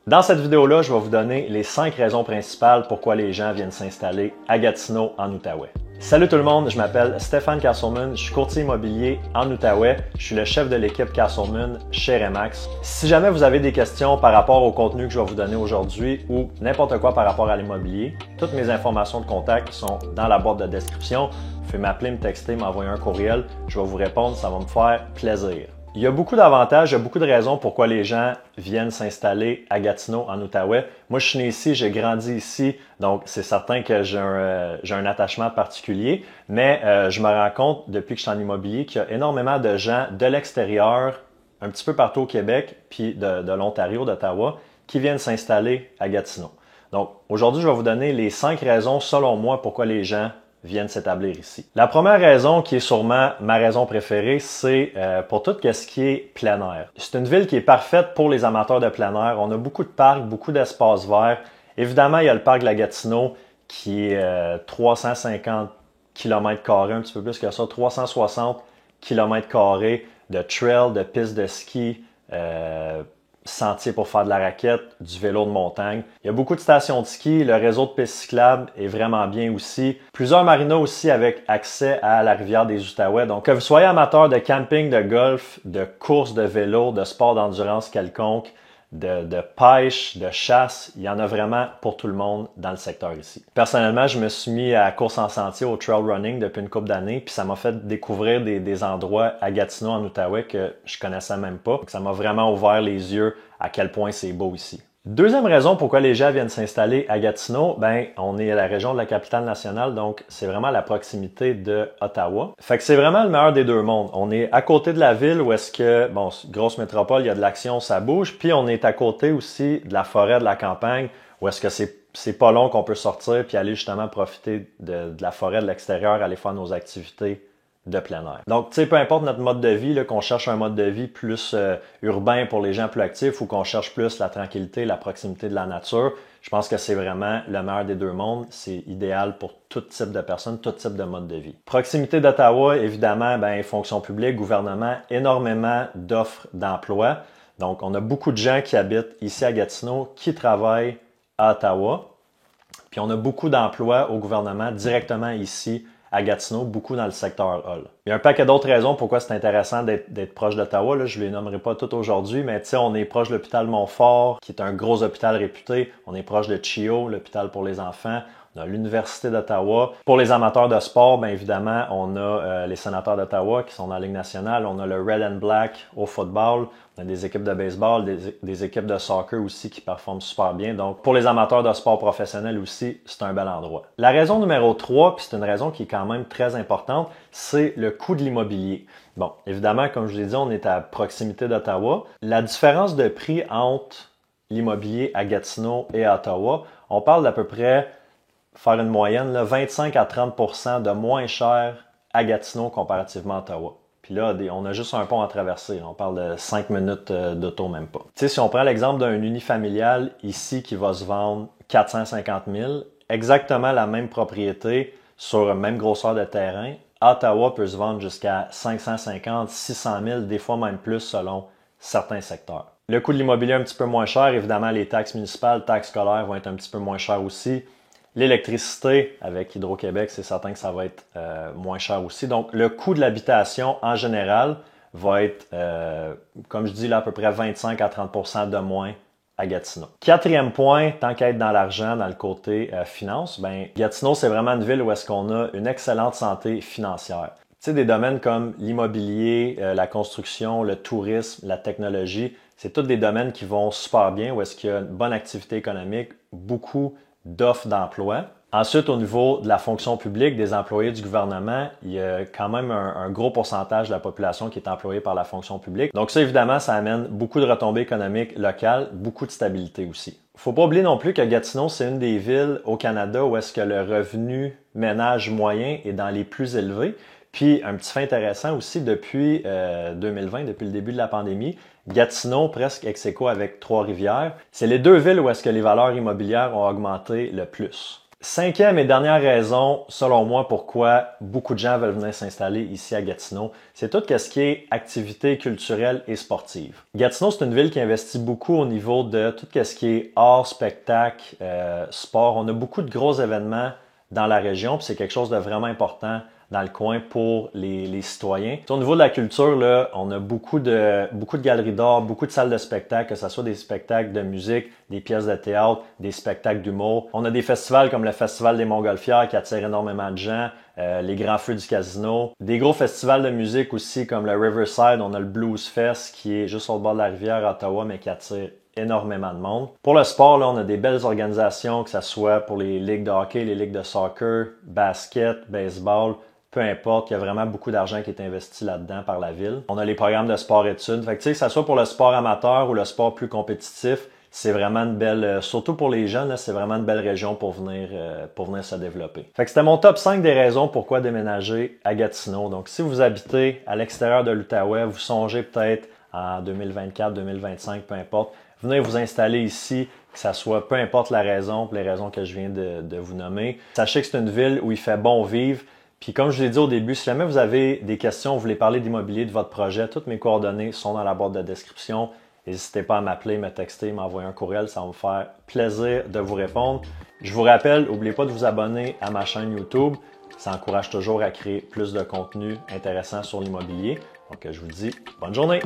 Dans cette vidéo-là, je vais vous donner les 5 raisons principales pourquoi les gens viennent s'installer à Gatineau, en Outaouais. Salut tout le monde, je m'appelle Stéphane Castleman, je suis courtier immobilier en Outaouais, je suis le chef de l'équipe Castleman chez Remax. Si jamais vous avez des questions par rapport au contenu que je vais vous donner aujourd'hui ou n'importe quoi par rapport à l'immobilier, toutes mes informations de contact sont dans la boîte de description. Vous pouvez m'appeler, me texter, m'envoyer un courriel, je vais vous répondre, ça va me faire plaisir. Il y a beaucoup d'avantages, il y a beaucoup de raisons pourquoi les gens viennent s'installer à Gatineau, en Outaouais. Moi, je suis né ici, j'ai grandi ici, donc c'est certain que j'ai un attachement particulier, mais je me rends compte, depuis que je suis en immobilier, qu'il y a énormément de gens de l'extérieur, un petit peu partout au Québec, puis de l'Ontario, d'Ottawa, qui viennent s'installer à Gatineau. Donc, aujourd'hui, je vais vous donner les 5 raisons, selon moi, pourquoi les gens viennent s'établir ici. La première raison, qui est sûrement ma raison préférée, c'est pour tout ce qui est plein air. C'est une ville qui est parfaite pour les amateurs de plein air. On a beaucoup de parcs, beaucoup d'espaces verts. Évidemment, il y a le parc de la Gatineau qui est 350 km², un petit peu plus que ça, 360 km² de trail, de pistes de ski, sentiers pour faire de la raquette, du vélo de montagne. Il y a beaucoup de stations de ski, le réseau de pistes cyclables est vraiment bien aussi. Plusieurs marinas aussi avec accès à la rivière des Outaouais. Donc que vous soyez amateur de camping, de golf, de course de vélo, de sport d'endurance quelconque, de pêche, de chasse, il y en a vraiment pour tout le monde dans le secteur ici. Personnellement, je me suis mis à la course en sentier, au trail running depuis une couple d'années, puis ça m'a fait découvrir des endroits à Gatineau, en Outaouais, que je connaissais même pas. Donc, ça m'a vraiment ouvert les yeux à quel point c'est beau ici. Deuxième raison pourquoi les gens viennent s'installer à Gatineau, on est à la région de la capitale nationale, donc c'est vraiment la proximité de Ottawa. Fait que c'est vraiment le meilleur des deux mondes. On est à côté de la ville où est-ce que, grosse métropole, il y a de l'action, ça bouge, puis on est à côté aussi de la forêt, de la campagne, où est-ce que c'est pas long qu'on peut sortir puis aller justement profiter de la forêt de l'extérieur, aller faire nos activités de plein air. Donc, tu sais, peu importe notre mode de vie, là, qu'on cherche un mode de vie plus urbain pour les gens plus actifs ou qu'on cherche plus la tranquillité, la proximité de la nature, je pense que c'est vraiment le meilleur des deux mondes. C'est idéal pour tout type de personnes, tout type de mode de vie. Proximité d'Ottawa, évidemment, fonction publique, gouvernement, énormément d'offres d'emploi. Donc, on a beaucoup de gens qui habitent ici à Gatineau, qui travaillent à Ottawa. Puis, on a beaucoup d'emplois au gouvernement directement ici à Gatineau, beaucoup dans le secteur Hull. Il y a un paquet d'autres raisons pourquoi c'est intéressant d'être proche d'Ottawa. Là, je ne les nommerai pas toutes aujourd'hui, mais on est proche de l'hôpital Montfort, qui est un gros hôpital réputé. On est proche de CHEO, l'hôpital pour les enfants. On a l'Université d'Ottawa. Pour les amateurs de sport, bien évidemment, on a les Sénateurs d'Ottawa qui sont dans la Ligue nationale. On a le Red and Black au football. On a des équipes de baseball, des équipes de soccer aussi qui performent super bien. Donc, pour les amateurs de sport professionnel aussi, c'est un bel endroit. La raison numéro 3, puis c'est une raison qui est quand même très importante, c'est le coût de l'immobilier. Bon, évidemment, comme je vous l'ai dit, on est à proximité d'Ottawa. La différence de prix entre l'immobilier à Gatineau et à Ottawa, on parle d'à peu près, faire une moyenne, là, 25 à 30% de moins cher à Gatineau comparativement à Ottawa. Puis là, on a juste un pont à traverser. On parle de 5 minutes d'auto, même pas. Tu sais, si on prend l'exemple d'un unifamilial ici qui va se vendre 450 000, exactement la même propriété sur la même grosseur de terrain, Ottawa peut se vendre jusqu'à 550, 600 000, des fois même plus selon certains secteurs. Le coût de l'immobilier est un petit peu moins cher. Évidemment, les taxes municipales, taxes scolaires vont être un petit peu moins chères aussi. L'électricité, avec Hydro-Québec, c'est certain que ça va être moins cher aussi. Donc, le coût de l'habitation, en général, va être, comme je dis là, à peu près 25 à 30% de moins à Gatineau. Quatrième point, tant qu'à être dans l'argent, dans le côté finance, Gatineau, c'est vraiment une ville où est-ce qu'on a une excellente santé financière. Tu sais, des domaines comme l'immobilier, la construction, le tourisme, la technologie, c'est tous des domaines qui vont super bien, où est-ce qu'il y a une bonne activité économique, beaucoup d'offres d'emploi. Ensuite, au niveau de la fonction publique, des employés du gouvernement, il y a quand même un gros pourcentage de la population qui est employée par la fonction publique. Donc ça, évidemment, ça amène beaucoup de retombées économiques locales, beaucoup de stabilité aussi. Faut pas oublier non plus que Gatineau, c'est une des villes au Canada où est-ce que le revenu ménage moyen est dans les plus élevés. Puis, un petit fait intéressant aussi, depuis 2020, depuis le début de la pandémie, Gatineau, presque ex aequo avec Trois-Rivières, c'est les deux villes où est-ce que les valeurs immobilières ont augmenté le plus. Cinquième et dernière raison, selon moi, pourquoi beaucoup de gens veulent venir s'installer ici à Gatineau, c'est tout ce qui est activités culturelles et sportives. Gatineau, c'est une ville qui investit beaucoup au niveau de tout ce qui est art, spectacle, sport. On a beaucoup de gros événements dans la région, puis c'est quelque chose de vraiment important dans le coin pour les citoyens. Au niveau de la culture, là, on a beaucoup de galeries d'art, beaucoup de salles de spectacle, que ce soit des spectacles de musique, des pièces de théâtre, des spectacles d'humour. On a des festivals comme le Festival des Montgolfières qui attire énormément de gens, les Grands Feux du Casino. Des gros festivals de musique aussi comme le Riverside, on a le Blues Fest qui est juste au bord de la rivière à Ottawa, mais qui attire énormément de monde. Pour le sport, là, on a des belles organisations, que ce soit pour les ligues de hockey, les ligues de soccer, basket, baseball, peu importe, il y a vraiment beaucoup d'argent qui est investi là-dedans par la ville. On a les programmes de sport-études. Fait que, que ça soit pour le sport amateur ou le sport plus compétitif, c'est vraiment une belle, surtout pour les jeunes, c'est vraiment une belle région pour venir se développer. Fait que c'était mon top 5 des raisons pourquoi déménager à Gatineau. Donc, si vous habitez à l'extérieur de l'Outaouais, vous songez peut-être en 2024, 2025, peu importe, venez vous installer ici, que ça soit peu importe la raison, les raisons que je viens de vous nommer. Sachez que c'est une ville où il fait bon vivre. Puis comme je vous l'ai dit au début, si jamais vous avez des questions, vous voulez parler d'immobilier, de votre projet, toutes mes coordonnées sont dans la boîte de description. N'hésitez pas à m'appeler, me texter, m'envoyer un courriel, ça va me faire plaisir de vous répondre. Je vous rappelle, n'oubliez pas de vous abonner à ma chaîne YouTube. Ça encourage toujours à créer plus de contenu intéressant sur l'immobilier. Donc je vous dis bonne journée!